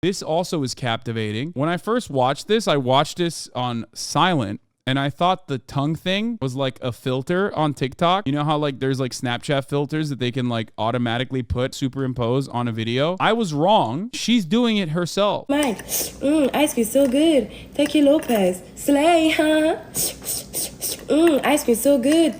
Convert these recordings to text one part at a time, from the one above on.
This also is captivating. When I first watched this, I watched this on silent. And I thought the tongue thing was like a filter on TikTok. You know how like there's like Snapchat filters that they can like automatically superimpose on a video? I was wrong. She's doing it herself. Mike, ice cream so good. Thank you, Lopez. Slay, huh? Ice cream so good.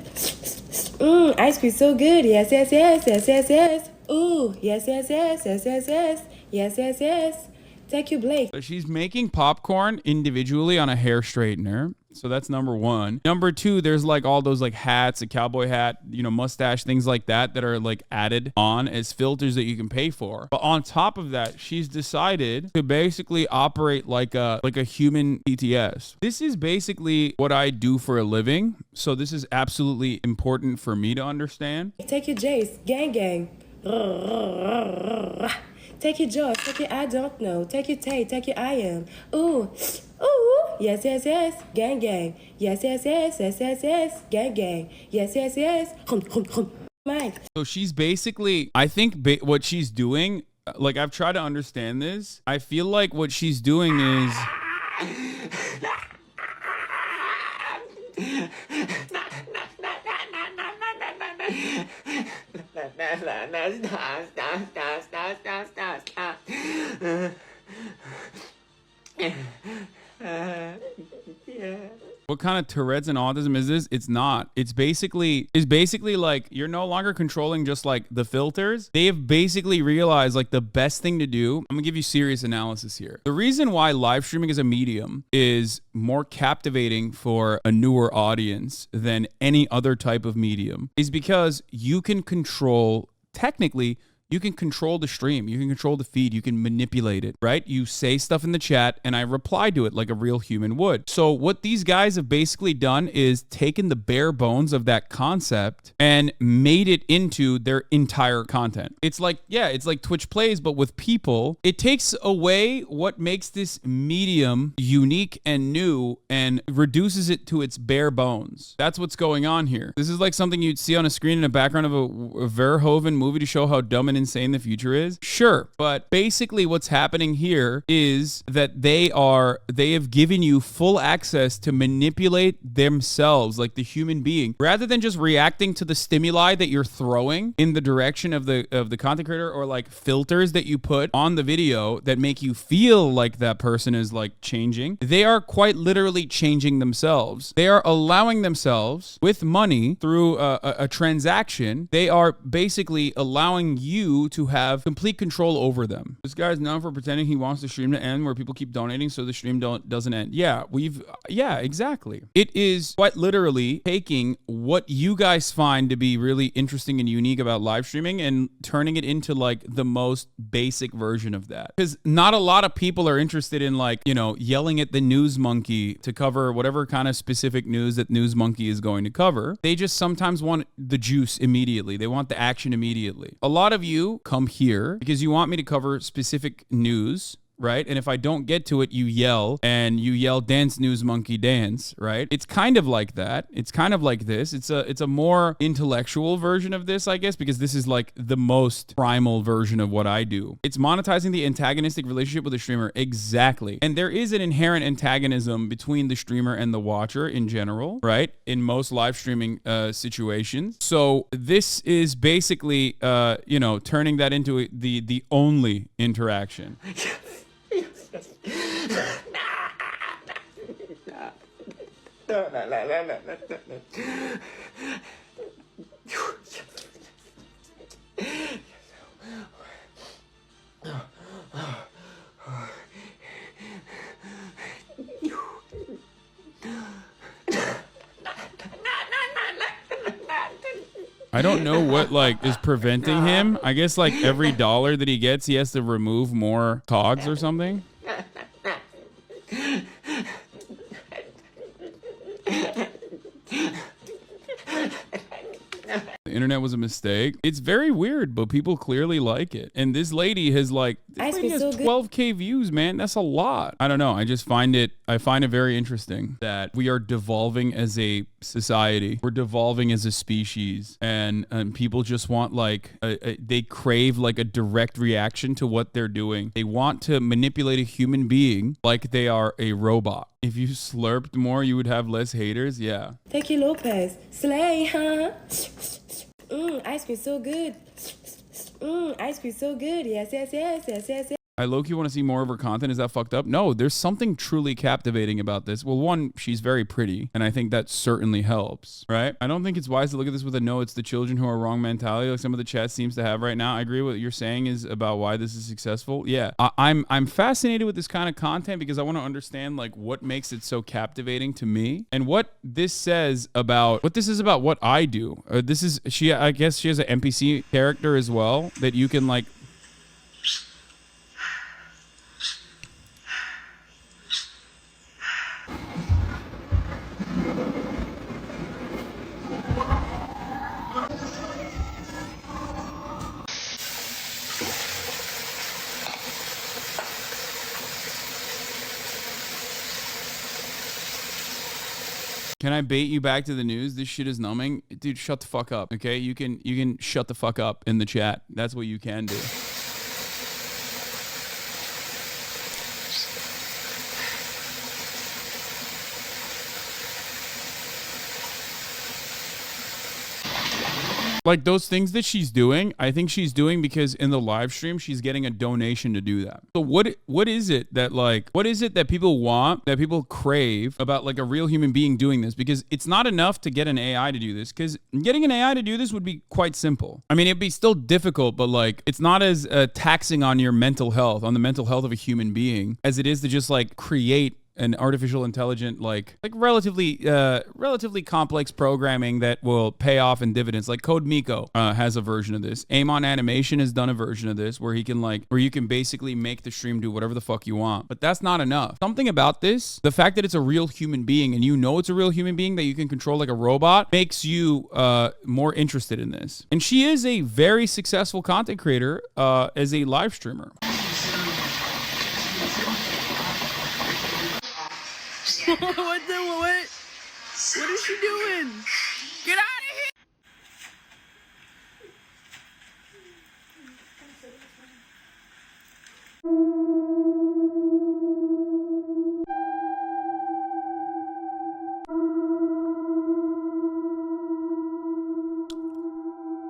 Ice cream so good. Yes, yes, yes, yes, yes, yes. Ooh, yes, yes, yes, yes, yes, yes. Yes, yes, yes. Thank you, Blake. So she's making popcorn individually on a hair straightener. So that's number one. Number two, there's like all those like hats, a cowboy hat, you know, mustache, things like that are like added on as filters that you can pay for. But on top of that, she's decided to basically operate like a human BTS. This is basically what I do for a living. So this is absolutely important for me to understand. Take your Jace, gang gang. Take your Joyce, take your I don't know. Take your Tay, take your I am. Ooh, ooh, yes, yes, yes, gang gang. Yes, yes, yes, yes, yes, yes, gang gang. Yes, yes, yes. Mike. So she's basically, I think what she's doing, like I've tried to understand this. I feel like what she's doing is... What kind of Tourette's and autism is this? It's not. It's basically like you're no longer controlling just like the filters. They have basically realized like the best thing to do. I'm gonna give you serious analysis here. The reason why live streaming as a medium is more captivating for a newer audience than any other type of medium is because you can control, technically, you can control the stream. You can control the feed. You can manipulate it, right? You say stuff in the chat and I reply to it like a real human would. So what these guys have basically done is taken the bare bones of that concept and made it into their entire content. It's like, yeah, it's like Twitch Plays, but with people. It takes away what makes this medium unique and new and reduces it to its bare bones. That's what's going on here. This is like something you'd see on a screen in the background of a Verhoeven movie to show how dumb and insane the future is. Sure, but basically what's happening here is that they have given you full access to manipulate themselves like the human being rather than just reacting to the stimuli that you're throwing in the direction of the content creator or like filters that you put on the video that make you feel like that person is like changing. They are quite literally changing themselves. They are allowing themselves with money through a transaction. They are basically allowing you to have complete control over them. This guy is known for pretending he wants the stream to end where people keep donating so the stream doesn't end. Yeah, exactly. It is quite literally taking what you guys find to be really interesting and unique about live streaming and turning it into like the most basic version of that. Because not a lot of people are interested in like, you know, yelling at the news monkey to cover whatever kind of specific news that news monkey is going to cover. They just sometimes want the juice immediately. They want the action immediately. A lot of you come here because you want me to cover specific news, right? And if I don't get to it, you yell dance news monkey dance, right? It's kind of like that. It's kind of like this. It's a more intellectual version of this, I guess, because this is like the most primal version of what I do. It's monetizing the antagonistic relationship with the streamer. Exactly. And there is an inherent antagonism between the streamer and the watcher in general, right? In most live streaming situations. So this is basically, turning that into the only interaction. I don't know what like is preventing him. I guess like every dollar that he gets, he has to remove more cogs or something. The internet was a mistake. It's very weird, but people clearly like it. And this lady has like This lady has 12K views, man. That's a lot. I don't know. I find it very interesting that we are devolving as a society. We're devolving as a species, and people just want like they crave like a direct reaction to what they're doing. They want to manipulate a human being like they are a robot. If you slurped more, you would have less haters. Yeah. Thank you, Lopez. Slay, huh? Ice cream so good. Ice cream so good. Yes, yes, yes, yes, yes, yes. I low-key want to see more of her content. Is that fucked up? No, there's something truly captivating about this. Well, one, she's very pretty, and I think that certainly helps, right? I don't think it's wise to look at this with a no, it's the children who are wrong mentality like some of the chat seems to have right now. I agree with what you're saying is about why this is successful. Yeah, I'm fascinated with this kind of content because I want to understand like what makes it so captivating to me and what this says about what I do. I guess she has an NPC character as well that you can like. Can I bait you back to the news? This shit is numbing. Dude, shut the fuck up, okay? You can shut the fuck up in the chat. That's what you can do. Like those things that she's doing, I think she's doing because in the live stream, she's getting a donation to do that. So what is it that people want, that people crave about like a real human being doing this? Because it's not enough to get an AI to do this, because getting an AI to do this would be quite simple. I mean, it'd be still difficult, but like it's not as taxing on your mental health, on the mental health of a human being, as it is to just like create an artificial intelligent, like relatively complex programming that will pay off in dividends. Like Code Miko has a version of this. Amon Animation has done a version of this where you can basically make the stream do whatever the fuck you want. But that's not enough. Something about this, the fact that it's a real human being and you know it's a real human being that you can control like a robot, makes you more interested in this. And she is a very successful content creator as a live streamer. What is she doing? Get out of here!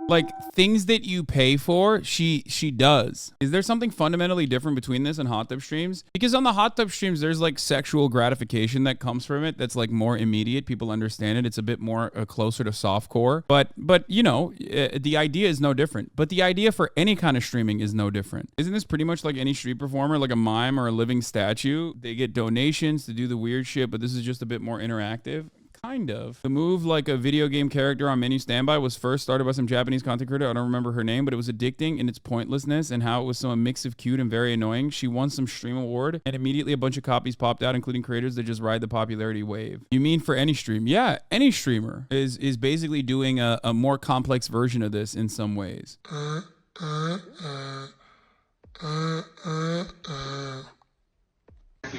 Like things that you pay for, she does. Is there something fundamentally different between this and hot tub streams? Because on the hot tub streams, there's like sexual gratification that comes from it. That's like more immediate. People understand it. It's a bit more closer to softcore. But you know, the idea is no different. But the idea for any kind of streaming is no different. Isn't this pretty much like any street performer, like a mime or a living statue? They get donations to do the weird shit, but this is just a bit more interactive. Kind of. The move like a video game character on menu standby was first started by some Japanese content creator. I don't remember her name, but it was addicting in its pointlessness and how it was so a mix of cute and very annoying. She won some stream award and immediately a bunch of copies popped out, including creators that just ride the popularity wave. You mean for any stream? Yeah, any streamer is basically doing a more complex version of this in some ways.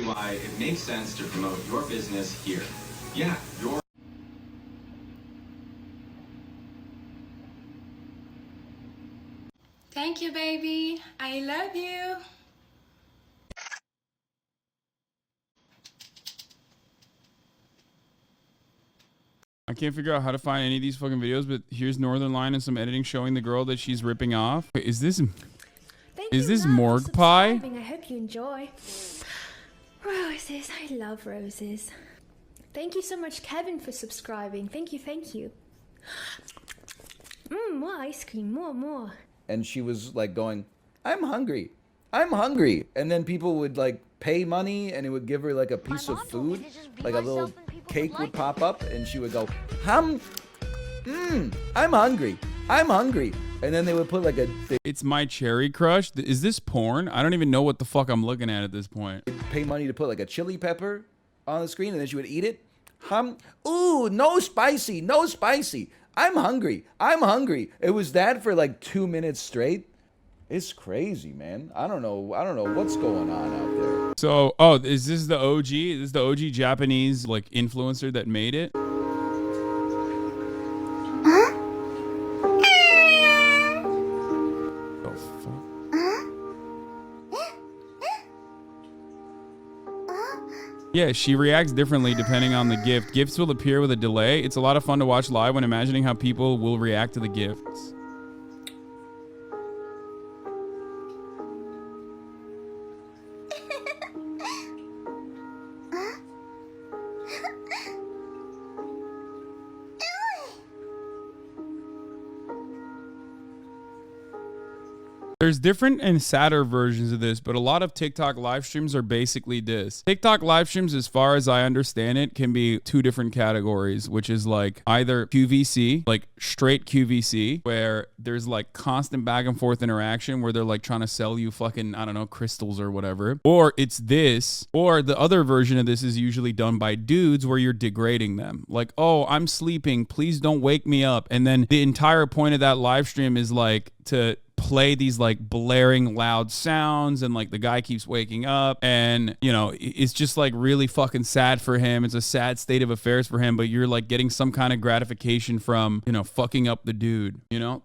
Why it makes sense to promote your business here. Yeah, your. Thank you, baby. I love you. I can't figure out how to find any of these fucking videos, but here's Northern Line and some editing showing the girl that she's ripping off. Wait, is this Morgue Pie? I hope you enjoy. Roses, I love roses. Thank you so much, Kevin, for subscribing. Thank you, thank you. More ice cream, more. And she was like going, I'm hungry. And then people would like pay money and it would give her like a piece of food, like a little cake would pop up and she would go, I'm hungry. And then they would put like It's My Cherry Crush. Is this porn? I don't even know what the fuck I'm looking at this point. Pay money to put like a chili pepper on the screen and then she would eat it. Ooh, no spicy. I'm hungry. It was that for like 2 minutes straight. It's crazy, man. I don't know what's going on out there. So, oh, is this the OG? Is this the OG Japanese like influencer that made it? Oh fuck. Yeah, she reacts differently depending on the gift. Gifts will appear with a delay. It's a lot of fun to watch live when imagining how people will react to the gifts. There's different and sadder versions of this, but a lot of TikTok live streams are basically this. TikTok live streams, as far as I understand it, can be two different categories, which is like either QVC, like straight QVC, where there's like constant back and forth interaction where they're like trying to sell you fucking, I don't know, crystals or whatever. Or it's this, or the other version of this is usually done by dudes where you're degrading them. Like, oh, I'm sleeping, please don't wake me up. And then the entire point of that live stream is like to play these like blaring loud sounds, and like the guy keeps waking up, and you know, it's just like really fucking sad for him. It's a sad state of affairs for him, but you're like getting some kind of gratification from, you know, fucking up the dude, you know?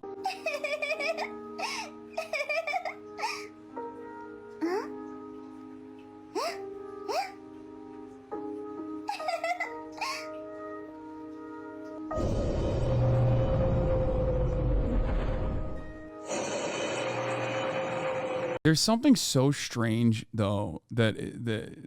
There's something so strange though that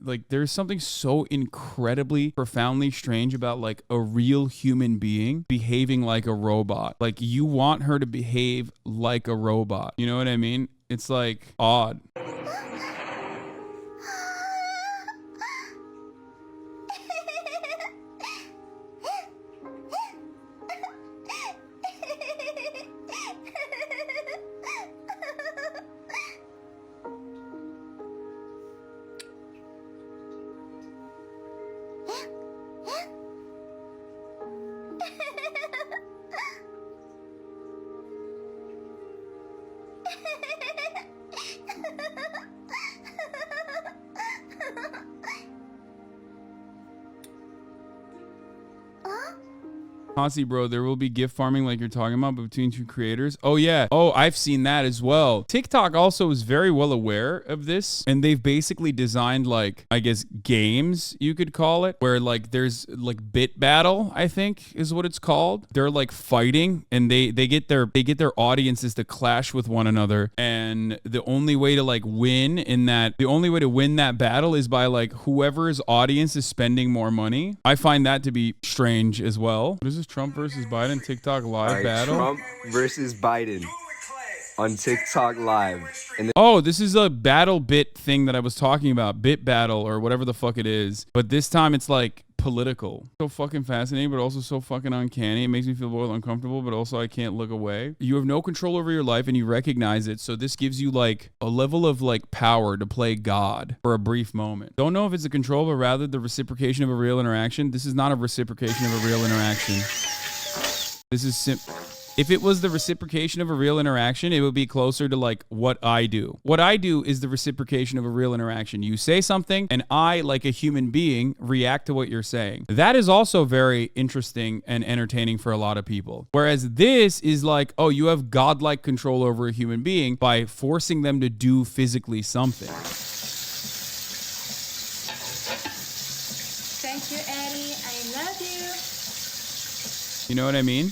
like there's something so incredibly profoundly strange about like a real human being behaving like a robot. Like you want her to behave like a robot. You know what I mean? It's like odd. Hasi, bro, there will be gift farming like you're talking about between two creators. Oh, yeah. Oh, I've seen that as well. TikTok also is very well aware of this, and they've basically designed like, I guess, games, you could call it, where like there's like bit battle, I think is what it's called. They're like fighting, and they get their audiences to clash with one another, and the only way to like win that battle is by like whoever's audience is spending more money. I find that to be strange as well. What is this? Trump versus Biden TikTok live battle? Trump versus Biden on TikTok live. Oh, this is a battle bit thing that I was talking about. Bit battle or whatever the fuck it is. But this time it's like political. So fucking fascinating, but also so fucking uncanny. It makes me feel both uncomfortable, but also I can't look away. You have no control over your life and you recognize it. So this gives you like a level of like power to play God for a brief moment. Don't know if it's a control, but rather the reciprocation of a real interaction. This is not a reciprocation of a real interaction. This is if it was the reciprocation of a real interaction, it would be closer to like what I do. What I do is the reciprocation of a real interaction. You say something and I, like a human being, react to what you're saying. That is also very interesting and entertaining for a lot of people. Whereas this is like, oh, you have godlike control over a human being by forcing them to do physically something. Thank you, Eddie. I love you. You know what I mean?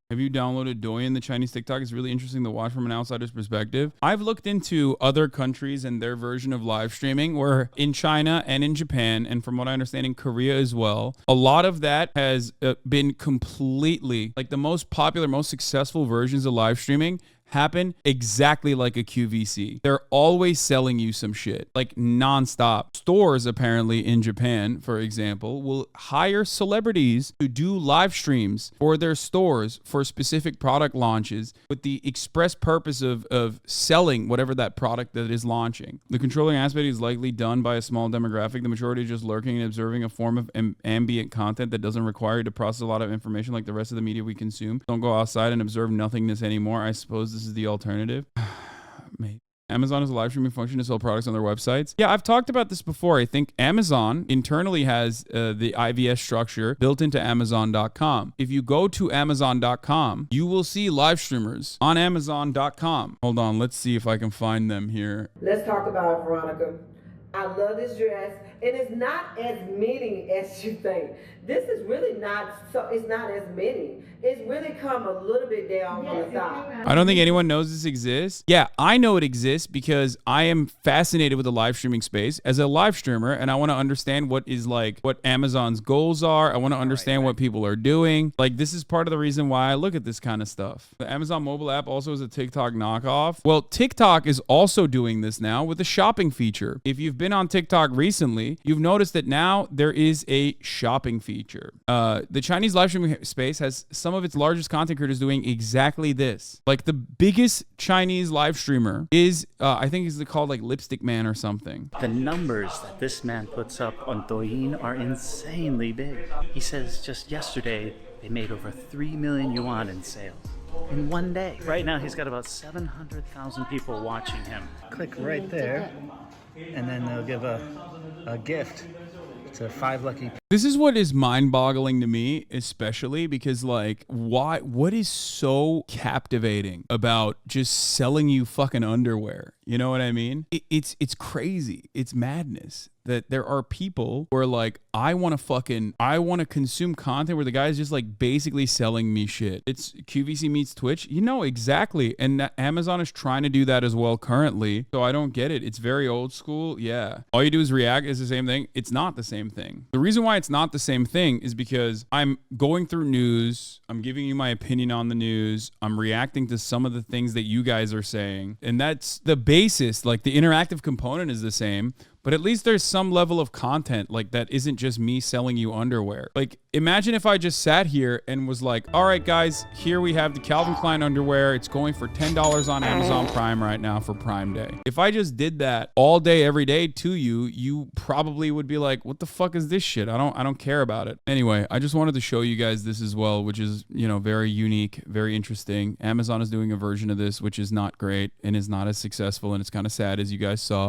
Have you downloaded Douyin, the Chinese TikTok? It's really interesting to watch from an outsider's perspective. I've looked into other countries and their version of live streaming, where in China and in Japan, and from what I understand in Korea as well, a lot of that has been completely, like the most popular, most successful versions of live streaming happen exactly like a QVC. They're always selling you some shit, like nonstop. Stores apparently in Japan, for example, will hire celebrities to do live streams for their stores for specific product launches with the express purpose of selling whatever that product that is launching. The controlling aspect is likely done by a small demographic. The majority is just lurking and observing a form of ambient content that doesn't require you to process a lot of information like the rest of the media we consume. Don't go outside and observe nothingness anymore. I suppose this is the alternative. Maybe. Amazon has a live streaming function to sell products on their websites. Yeah, I've talked about this before. I think Amazon internally has the IVS structure built into Amazon.com. If you go to Amazon.com, you will see live streamers on Amazon.com. Hold on, let's see if I can find them here. Let's talk about it, Veronica. I love this dress, and it's not as many as you think. This is really not, so it's not as many. It's really come a little bit down from the top. I don't think anyone knows this exists. Yeah, I know it exists because I am fascinated with the live streaming space as a live streamer, and I want to understand what Amazon's goals are. I want to understand what people are doing. Like, this is part of the reason why I look at this kind of stuff. The Amazon mobile app also is a TikTok knockoff. Well, TikTok is also doing this now with a shopping feature. If you've been on TikTok recently, you've noticed that now there is a shopping feature. The Chinese live streaming space has some of its largest content creators doing exactly this. Like, the biggest Chinese live streamer is, I think he's called like Lipstick Man or something. The numbers that this man puts up on Douyin are insanely big. He says just yesterday they made over 3 million yuan in sales in one day. Right now he's got about 700,000 people watching him. Click right there and then they'll give a gift to 5 lucky people. This is what is mind-boggling to me, especially because, like, what is so captivating about just selling you fucking underwear? You know what I mean? It's crazy. It's madness that there are people who are like, I want to consume content where the guy's just like basically selling me shit. It's QVC meets Twitch. You know, exactly. And Amazon is trying to do that as well currently. So I don't get it. It's very old school. Yeah. All you do is react. It's the same thing. It's not the same thing. The reason why it's not the same thing is because I'm going through news. I'm giving you my opinion on the news. I'm reacting to some of the things that you guys are saying. And that's the basis. Like, the interactive component is the same. But at least there's some level of content like that isn't just me selling you underwear. Like, imagine if I just sat here and was like, all right, guys, here we have the Calvin Klein underwear. It's going for $10 on Amazon Prime right now for Prime Day. If I just did that all day, every day to you, you probably would be like, what the fuck is this shit? I don't care about it. Anyway, I just wanted to show you guys this as well, which is, you know, very unique, very interesting. Amazon is doing a version of this, which is not great and is not as successful. And it's kind of sad, as you guys saw.